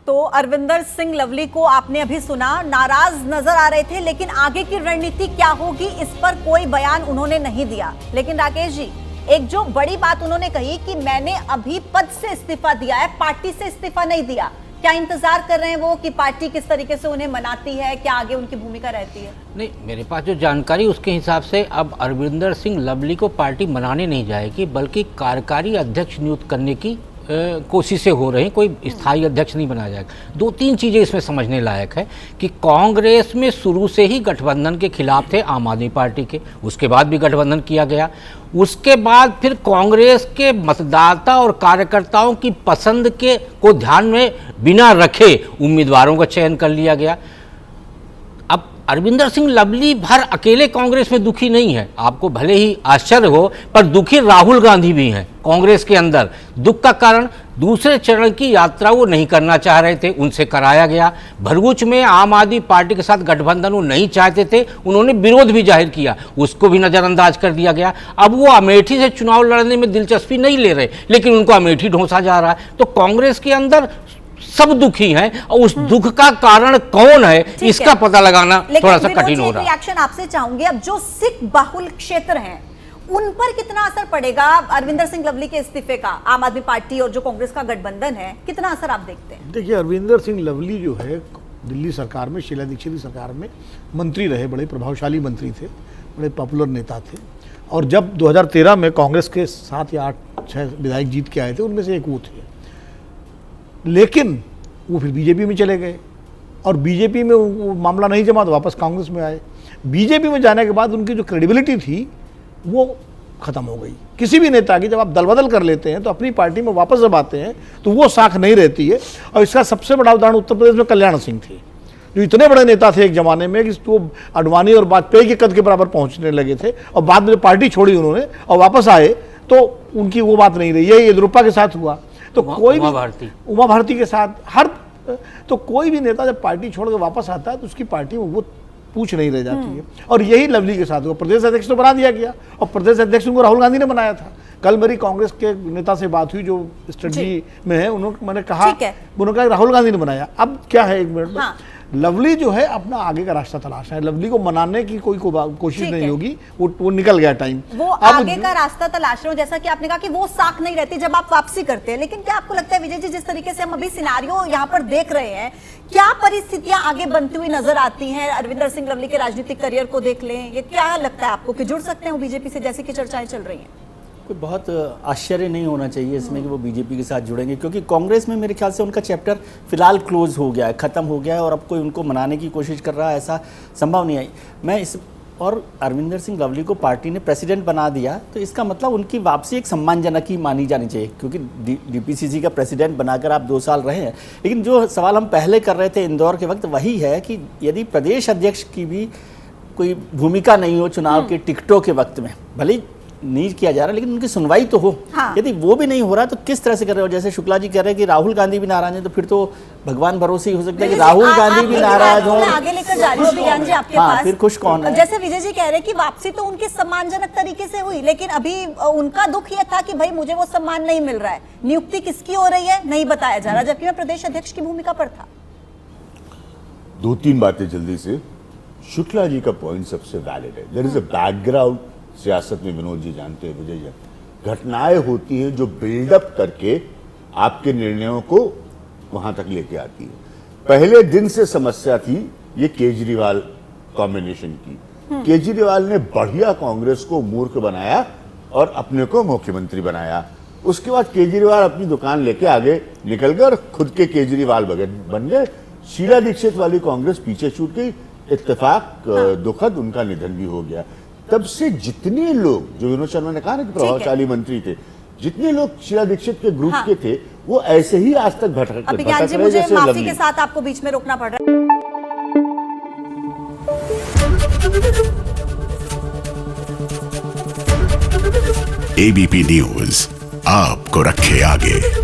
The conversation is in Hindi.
तो अरविंदर सिंह लवली को आपने अभी सुना, नाराज नजर आ रहे थे, लेकिन आगे की रणनीति क्या होगी इस पर कोई बयान उन्होंने नहीं दिया। लेकिन राकेश जी, एक जो बड़ी बात उन्होंने कही कि मैंने अभी पद से इस्तीफा दिया है, पार्टी से इस्तीफा नहीं दिया। क्या इंतजार कर रहे हैं वो कि पार्टी किस तरीके से उन्हें मनाती है, क्या आगे उनकी भूमिका रहती है? नहीं, मेरे पास जो जानकारी उसके हिसाब से अब अरविंदर सिंह लवली को पार्टी मनाने नहीं जाएगी, बल्कि कार्यकारी अध्यक्ष नियुक्त करने की कोशिशें हो रही। कोई स्थायी अध्यक्ष नहीं बनाया जाएगा। दो तीन चीज़ें इसमें समझने लायक है कि कांग्रेस में शुरू से ही गठबंधन के खिलाफ थे आम आदमी पार्टी के, उसके बाद भी गठबंधन किया गया। उसके बाद फिर कांग्रेस के मतदाता और कार्यकर्ताओं की पसंद के को ध्यान में बिना रखे उम्मीदवारों का चयन कर लिया गया। अब अरविंदर सिंह लवली भर अकेले कांग्रेस में दुखी नहीं है, आपको भले ही आश्चर्य हो, पर दुखी राहुल गांधी भी हैं कांग्रेस के अंदर। दुख का कारण दूसरे चरण की यात्रा वो नहीं करना चाह रहे थे, उनसे कराया गया। भरूच में आम आदमी पार्टी के साथ गठबंधन वो नहीं चाहते थे, उन्होंने विरोध भी जाहिर किया, उसको भी नज़रअंदाज कर दिया गया। अब वो अमेठी से चुनाव लड़ने में दिलचस्पी नहीं ले रहे, लेकिन उनको अमेठी ढोंसा जा रहा है। तो कांग्रेस के अंदर सब दुखी हैं और उस दुख का कारण कौन है इसका पता लगाना थोड़ा सा कठिन हो रहा है। रिएक्शन आपसे चाहूंगी, अब जो सिख बाहुल क्षेत्र हैं उन पर कितना असर पड़ेगा अरविंदर सिंह लवली के इस्तीफे का? आम आदमी पार्टी और जो कांग्रेस का गठबंधन है, कितना असर आप देखते हैं? देखिए, अरविंदर सिंह लवली जो है दिल्ली सरकार में, शीला दीक्षित की सरकार में मंत्री रहे, बड़े प्रभावशाली मंत्री थे, बड़े पॉपुलर नेता थे। और जब 2013 में कांग्रेस के 7 या 8-6 विधायक जीत के आए थे, उनमें से एक वो थे। लेकिन वो फिर बीजेपी में चले गए और बीजेपी में वो मामला नहीं जमा तो वापस कांग्रेस में आए। बीजेपी में जाने के बाद उनकी जो क्रेडिबिलिटी थी वो ख़त्म हो गई। किसी भी नेता की जब आप दल बदल कर लेते हैं तो अपनी पार्टी में वापस जब आते हैं तो वो साख नहीं रहती है। और इसका सबसे बड़ा उदाहरण उत्तर प्रदेश में कल्याण सिंह थे, जो इतने बड़े नेता थे एक ज़माने में कि वो अडवाणी और वाजपेयी के कद के बराबर पहुँचने लगे थे, और बाद में पार्टी छोड़ी उन्होंने और वापस आए तो उनकी वो बात नहीं रही। यही येदियुरप्पा के साथ हुआ। तो कोई भी उमा भारती के साथ तो कोई भी नेता जब पार्टी छोड़ के वापस आता है तो उसकी पार्टी में वो पूछ नहीं रह जाती है। और यही लवली के साथ हुआ। प्रदेश अध्यक्ष तो बना दिया गया और प्रदेश अध्यक्ष उनको राहुल गांधी ने बनाया था। कल मेरी कांग्रेस के नेता से बात हुई जो स्ट्रेटजी में है, मैंने कहा राहुल गांधी ने बनाया। अब क्या है, एक मिनट में लवली जो है अपना आगे का रास्ता तलाश है। लवली को मनाने की कोई कोशिश नहीं होगी, वो निकल गया टाइम। वो आगे का रास्ता तलाश रहे हो, जैसा कि आपने कहा कि वो साख नहीं रहती जब आप वापसी करते हैं। लेकिन क्या आपको लगता है विजय जी, जिस तरीके से हम अभी सिनारियो यहाँ पर देख रहे हैं, क्या परिस्थितियां आगे बनती हुई नजर आती हैं? अरविंदर सिंह लवली के राजनीतिक करियर को देख लें, ये क्या लगता है आपको कि जुड़ सकते हैं वो बीजेपी से, जैसे की चर्चाएं चल रही हैं? कोई बहुत आश्चर्य नहीं होना चाहिए इसमें कि वो बीजेपी के साथ जुड़ेंगे, क्योंकि कांग्रेस में मेरे ख्याल से उनका चैप्टर फिलहाल क्लोज हो गया है, ख़त्म हो गया है, और अब कोई उनको मनाने की कोशिश कर रहा है ऐसा संभव नहीं है। और अरविंदर सिंह लवली को पार्टी ने प्रेसिडेंट बना दिया तो इसका मतलब उनकी वापसी एक सम्मानजनक ही मानी जानी चाहिए, क्योंकि डीपीसीसी का प्रेसिडेंट बनाकर आप 2 साल रहे हैं। लेकिन जो सवाल हम पहले कर रहे थे इंदौर के वक्त, वही है कि यदि प्रदेश अध्यक्ष की भी कोई भूमिका नहीं हो चुनाव के टिकटों के वक्त में, भले ही नहीं किया जा रहा लेकिन उनकी सुनवाई तो हो। यदि वो भी नहीं हो रहा तो किस तरह से कर रहे हो? जैसे शुक्ला जी कह रहे हैं कि राहुल गांधी भी नाराज हैं, तो फिर तो भगवान भरोसे ही हो सकता है कि राहुल गांधी भी नाराज हो। आगे लेकर जा रही हूं अभियान जी आपके पास। फिर खुश कौन है? जैसे विजय जी कह रहे हैं कि वापसी तो उनकी सम्मानजनक तरीके से हुई, लेकिन अभी उनका दुख यह था कि भाई मुझे वो सम्मान नहीं मिल रहा है, नियुक्ति किसकी हो रही है नहीं बताया जा रहा, जबकि मैं प्रदेश अध्यक्ष की भूमिका पर था। 2-3 बातें जल्दी से। शुक्ला जी का पॉइंट सबसे वैलिड है। देयर इज अ बैकग्राउंड सियासत में, विनोद जी जानते हैं, विजय जी, घटनाएं होती हैं जो बिल्डअप करके आपके निर्णयों को वहां तक लेके आती है। पहले दिन से समस्या थी ये केजरीवाल कॉम्बिनेशन की। केजरीवाल ने बढ़िया कांग्रेस को मूर्ख बनाया और अपने को मुख्यमंत्री बनाया। उसके बाद केजरीवाल अपनी दुकान लेके आगे निकल गए और खुद के केजरीवाल बन गए। शीला दीक्षित वाली कांग्रेस पीछे छूट गई। इत्तेफाक दुखद उनका निधन भी हो गया। तब से जितने लोग, जो विनोद शर्मा ने कहा ना कि प्रभावशाली मंत्री थे, जितने लोग शीला दीक्षित के ग्रुप के थे, वो ऐसे ही आज तक भटक रहे। मुझे माफी के साथ आपको बीच में रोकना पड़ रहा है। एबीपी न्यूज आपको रखे आगे।